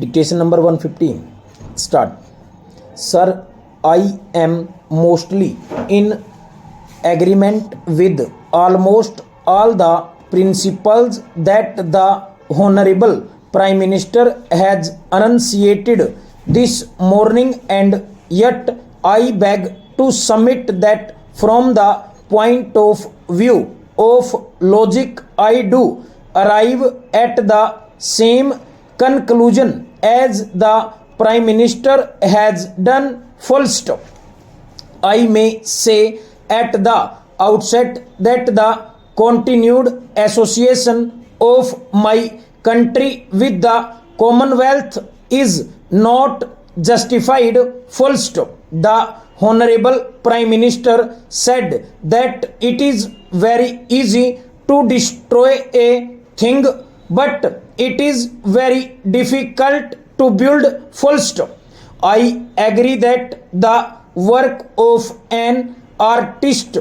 Dictation number 150. Start. Sir, I am mostly in agreement with almost all the principles that the Honorable Prime Minister has enunciated this morning, and yet I beg to submit that from the point of view of logic I do arrive at the same conclusion as the Prime Minister has done. Full stop. I may say at the outset that the continued association of my country with the Commonwealth is not justified. Full stop. The Honorable Prime Minister said that it is very easy to destroy a thing, but it is very difficult to build. Full stop. I agree that the work of an artist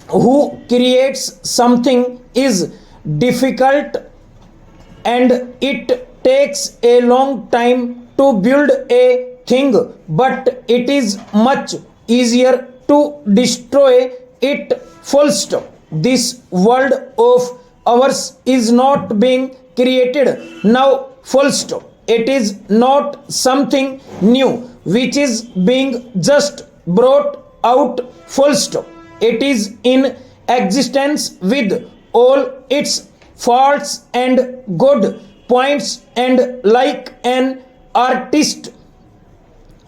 who creates something is difficult and it takes a long time to build a thing, but it is much easier to destroy it. Full stop. This world of ours is not being created now. Full stop. It is not something new which is being just brought out. Full stop. It is in existence with all its faults and good points, and like an artist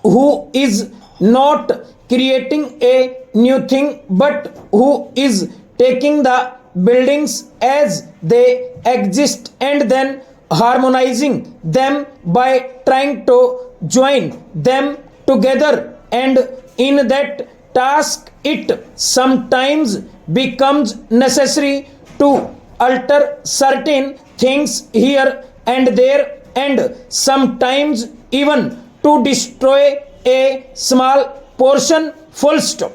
who is not creating a new thing but who is taking the buildings as they exist and then harmonizing them by trying to join them together, and in that task it sometimes becomes necessary to alter certain things here and there, and sometimes even to destroy a small portion. Full stop.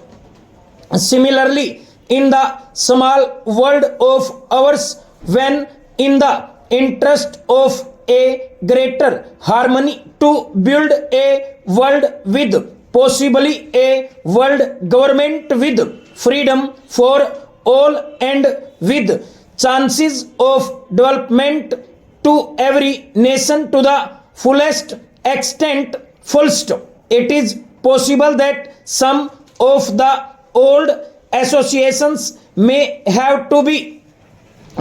Similarly, in the small world of ours, when in the interest of a greater harmony to build a world with possibly a world government with freedom for all and with chances of development to every nation to the fullest extent. Full stop. It is possible that some of the old associations may have to be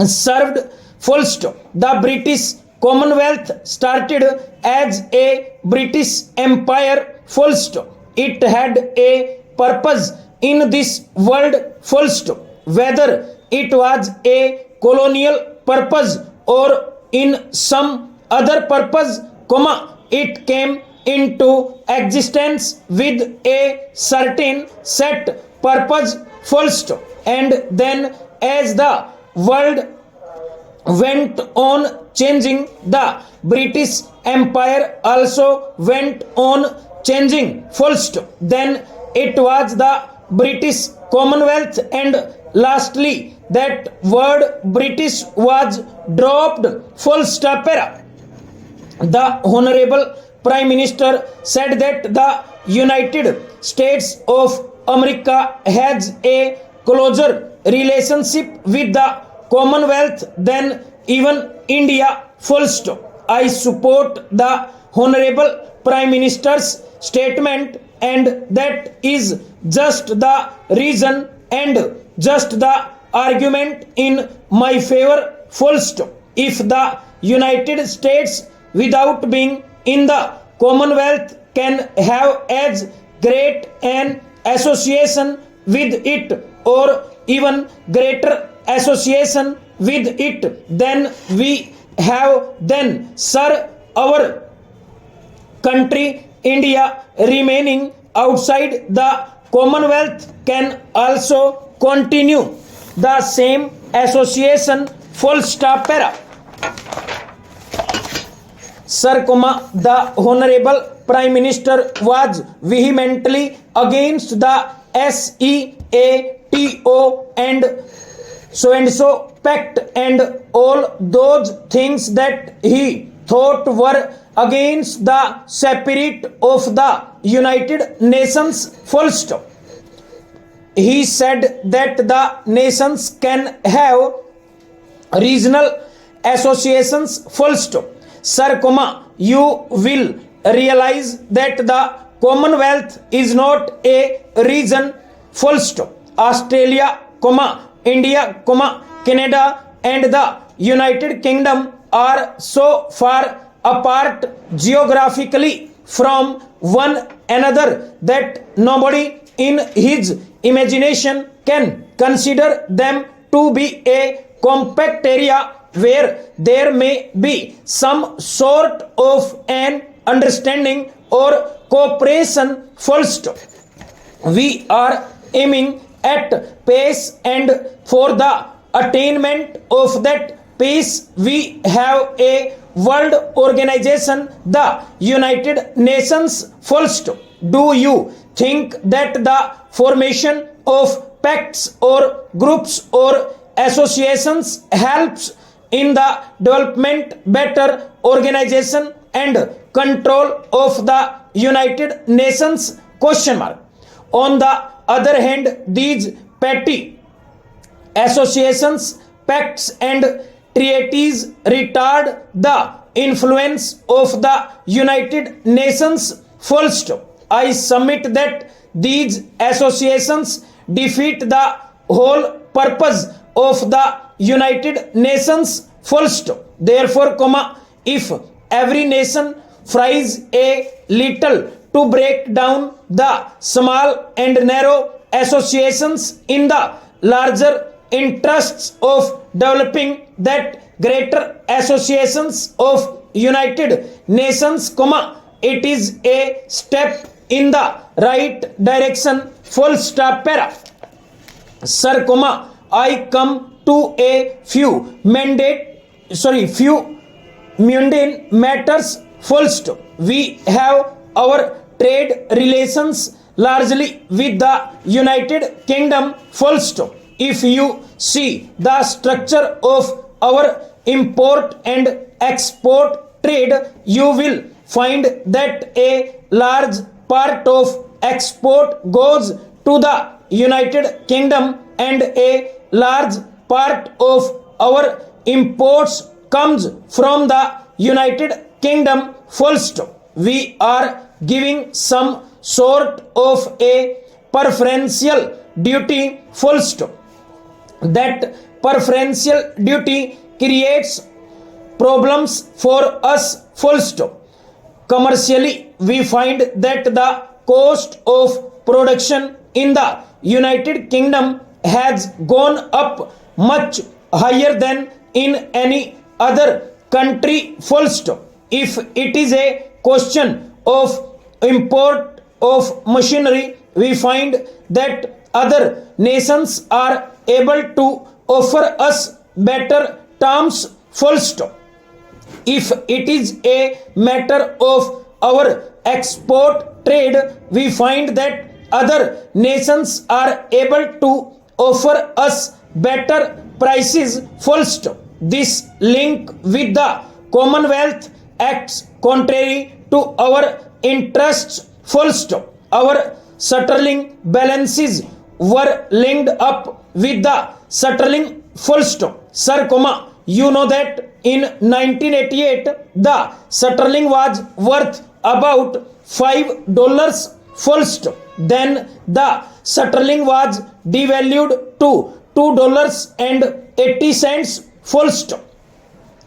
served. Full stop. The British Commonwealth started as a British Empire. Full stop. It had a purpose in this world. Full stop. Whether it was a colonial purpose or in some other purpose, it came into existence with a certain set purpose. Full stop. And then as the world went on changing, the British Empire also went on changing. Full stop. Then it was the British Commonwealth, and lastly that word British was dropped. Full stop. The Honorable Prime Minister said that the United States of America has a closer relationship with the Commonwealth than even India. Full stop. I support the Honorable Prime Minister's statement, and that is just the reason and just the argument in my favor. Full stop. If the United States without being in the Commonwealth can have as great an association with it or even greater association with it than we have, then sir, our country India remaining outside the Commonwealth can also continue the same association. Full stop. Sir, the Honorable Prime Minister was vehemently against the SEATO and so pact and all those things that he thought were against the spirit of the United Nations, full stop. He said that the nations can have regional associations, full stop. Sir, you will realize that the Commonwealth is not a region, full stop. Australia, India, Canada and the United Kingdom are so far apart geographically from one another that nobody in his imagination can consider them to be a compact area where there may be some sort of an understanding or cooperation, full stop. We are aiming at peace, and for the attainment of that peace we have a world organization, the United Nations, full stop. Do you think that the formation of pacts or groups or associations helps in the development, better organization and control of the United Nations? Question mark. On the other hand, these petty associations, pacts and treaties retard the influence of the United Nations, full stop. I submit that these associations defeat the whole purpose of the United Nations, full stop. Therefore, if every nation tries a little to break down the small and narrow associations in the larger interests of developing that greater associations of United Nations, it is a step in the right direction, full stop. Sir, I come to a few mundane matters, full stop. We have our trade relations largely with the United Kingdom, full stop. If you see the structure of our import and export trade, you will find that a large part of export goes to the United Kingdom and a large part of our imports comes from the United Kingdom, full stop. We are giving some sort of a preferential duty, full stop. That preferential duty creates problems for us, full stop. Commercially, we find that the cost of production in the United Kingdom has gone up much higher than in any other country, full stop. If it is a question of import of machinery, we find that other nations are able to offer us better terms, full stop. If it is a matter of our export trade, we find that other nations are able to offer us better prices, full stop. This link with the Commonwealth acts contrary to our interests, full stop. Our sterling balances were linked up with the sterling, full stop. Sir, you know that in 1988 the sterling was worth about $5, full stop. Then the sterling was devalued to $2.80, full stop.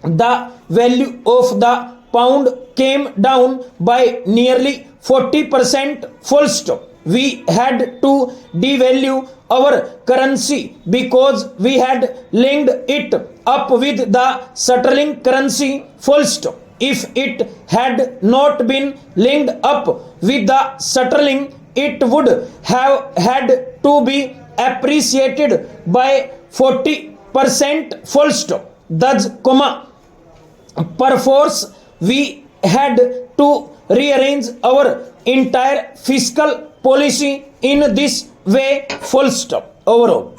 The value of the pound came down by nearly 40%, full stop. We had to devalue our currency because we had linked it up with the sterling currency, full stop. If it had not been linked up with the sterling, it would have had to be appreciated by 40%, full stop. Thus, perforce we had to rearrange our entire fiscal policy in this way, full stop. Overall.